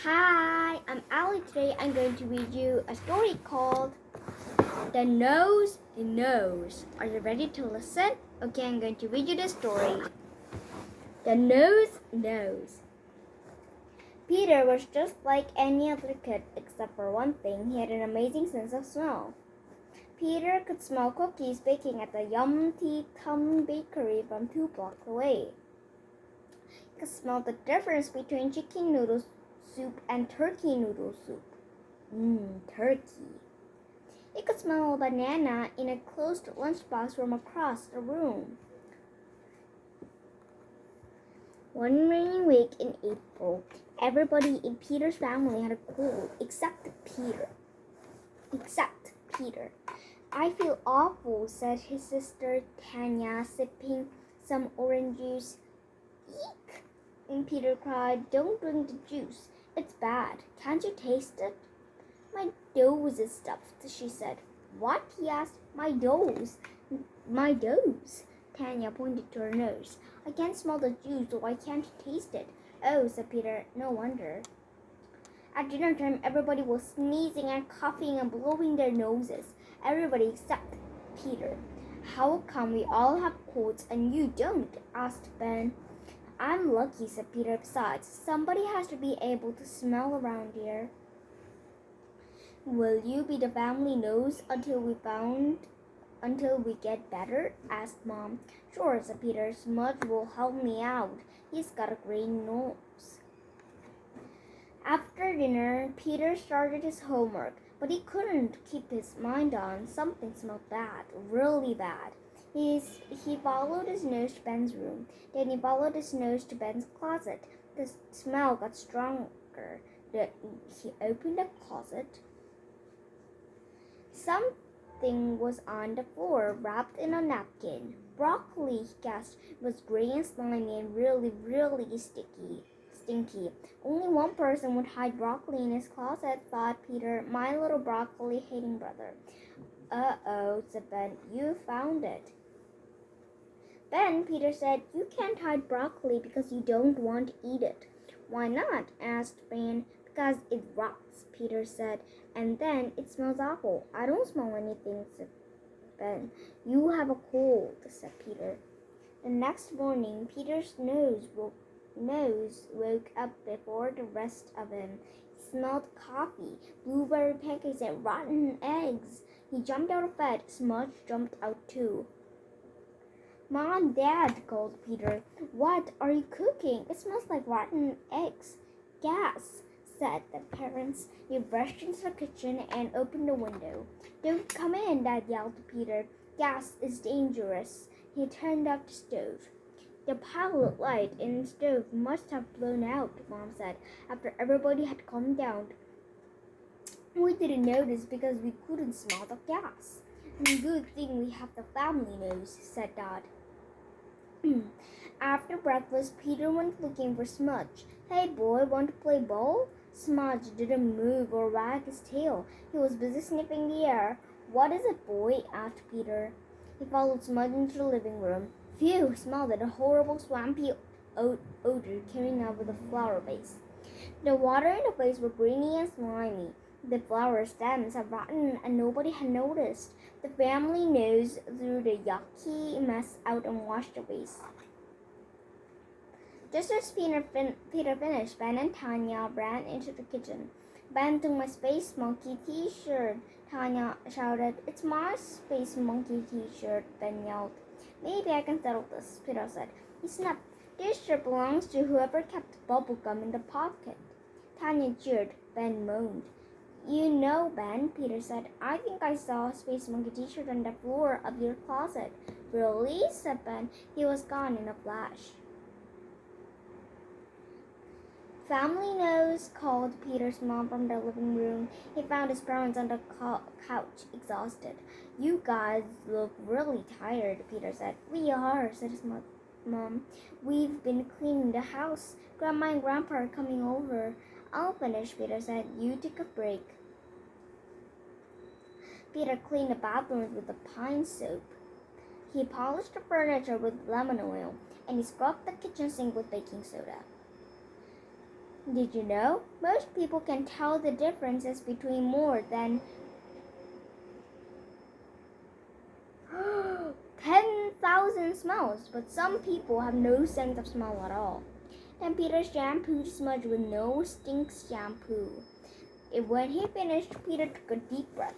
Hi, I'm Elly. Today I'm going to read you a story called The Nose Knows. Are you ready to listen? Okay, I'm going to read you the story. The Nose Knows. Peter was just like any other kid except for one thing. He had an amazing sense of smell. Peter could smell cookies baking at the Yum Tea Tum bakery from 2 blocks away. He could smell the difference between chicken noodle soup and turkey noodle soup. Turkey. He could smell a banana in a closed lunchbox from across the room. One rainy week in April, everybody in Peter's family had a cold except Peter. I feel awful, said his sister Tanya, sipping some orange juice. Eek! And Peter cried, "Don't drink the juice. It's bad. Can't you taste it?" "My nose is stuffed," she said. "What?" he asked. My nose. Tanya pointed to her nose. "I can't smell the juice, so I can't taste it." "Oh," said Peter. "No wonder." At dinner time, everybody was sneezing and coughing and blowing their noses. Everybody except Peter. "How come we all have colds and you don't?" asked Ben. "I'm lucky," said Peter. "Besides, somebody has to be able to smell around here." "Will you be the family nose until we get better?" asked Mom. "Sure," said Peter. "Smudge will help me out. He's got a great nose." After dinner, Peter started his homework, but he couldn't keep his mind on. Something smelled bad, really bad. He followed his nose to Ben's room. Then he followed his nose to Ben's closet. The smell got stronger. He opened the closet. Something was on the floor, wrapped in a napkin. "Broccoli," he gasped. It was gray and slimy and really, really stinky. Only one person would hide broccoli in his closet, thought Peter, my little broccoli-hating brother. "Uh-oh," said Ben. "You found it." "Ben," Peter said, "you can't hide broccoli because you don't want to eat it." "Why not?" asked Ben. "Because it rots," Peter said, "and then it smells awful." "I don't smell anything," said Ben. "You have a cold," said Peter. The next morning, Peter's nose woke up before the rest of him. He smelled coffee, blueberry pancakes, and rotten eggs. He jumped out of bed. Smudge jumped out too. "Mom, Dad," called Peter. "What are you cooking? It smells like rotten eggs." "Gas," said the parents. He rushed into the kitchen and opened the window. "Don't come in," Dad yelled to Peter. "Gas is dangerous." He turned off the stove. "The pilot light in the stove must have blown out," Mom said, after everybody had calmed down. "We didn't notice because we couldn't smell the gas." "Good thing we have the family nose," said Dad. After breakfast, Peter went looking for Smudge. "Hey boy, want to play ball?" Smudge didn't move or wag his tail. He was busy sniffing the air. "What is it, boy?" asked Peter. He followed Smudge into the living room. Phew, he smelled a horrible swampy odor coming out of the flower vase. The water in the vase was greeny and slimy. The flower stems had rotten and nobody had noticed. The family nose threw the yucky mess out and washed the vase. Just as Peter finished, Ben and Tanya ran into the kitchen. "Ben took my Space Monkey t-shirt," Tanya shouted. "It's my Space Monkey t-shirt," Ben yelled. "Maybe I can settle this," Peter said. He snapped. "This shirt belongs to whoever kept bubble gum in the pocket." Tanya jeered. Ben moaned. "You know, Ben," Peter said, "I think I saw a Space Monkey t-shirt on the floor of your closet." "Really?" said Ben. He was gone in a flash. "Family Nose," called Peter's mom from the living room. He found his parents on the couch, exhausted. "You guys look really tired," Peter said. "We are," said his mom. "We've been cleaning the house. Grandma and Grandpa are coming over." "I'll finish," Peter said. "You take a break." Peter cleaned the bathrooms with the pine soap. He polished the furniture with lemon oil, and he scrubbed the kitchen sink with baking soda. Did you know? Most people can tell the differences between more than 10,000 smells, but some people have no sense of smell at all. Then Peter shampooed Smudge with no stink shampoo. When he finished, Peter took a deep breath.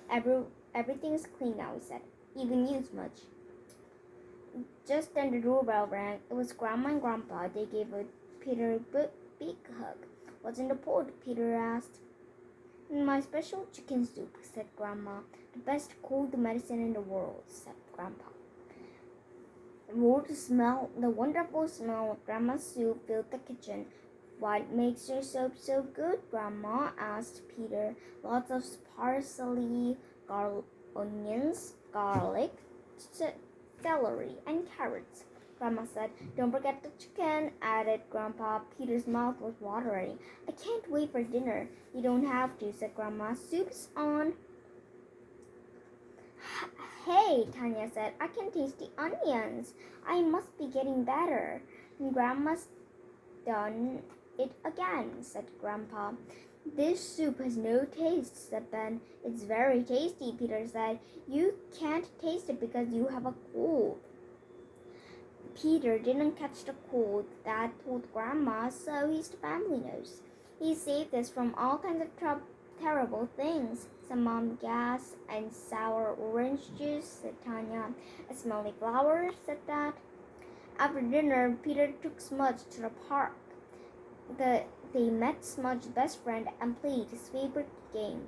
Everything's clean now, he said. Even you, Smudge. Just then the doorbell rang. It was Grandma and Grandpa. They gave Peter a big hug. What's in the pot? Peter asked. My special chicken soup, said Grandma. The best cold medicine in the world, said Grandpa. The wonderful smell of Grandma's soup filled the kitchen. What makes your soup so good, Grandma? Asked Peter. Lots of parsley, onions, garlic, celery, and carrots. Grandma said. Don't forget the chicken, added Grandpa. Peter's mouth was watering. I can't wait for dinner. You don't have to, said Grandma. Soup's on. Hey, Tanya said, I can taste the onions. I must be getting better. And Grandma's done it again, said Grandpa. This soup has no taste, said Ben. It's very tasty, Peter said. You can't taste it because you have a cold. Peter didn't catch the cold. Dad told Grandma, so his family knows. He saved us from all kinds of terrible things. Some mom gas and sour orange juice, said Tanya. Smelly flowers, said Dad. After dinner, Peter took Smudge to the park. They met Smudge's best friend and played his favorite game,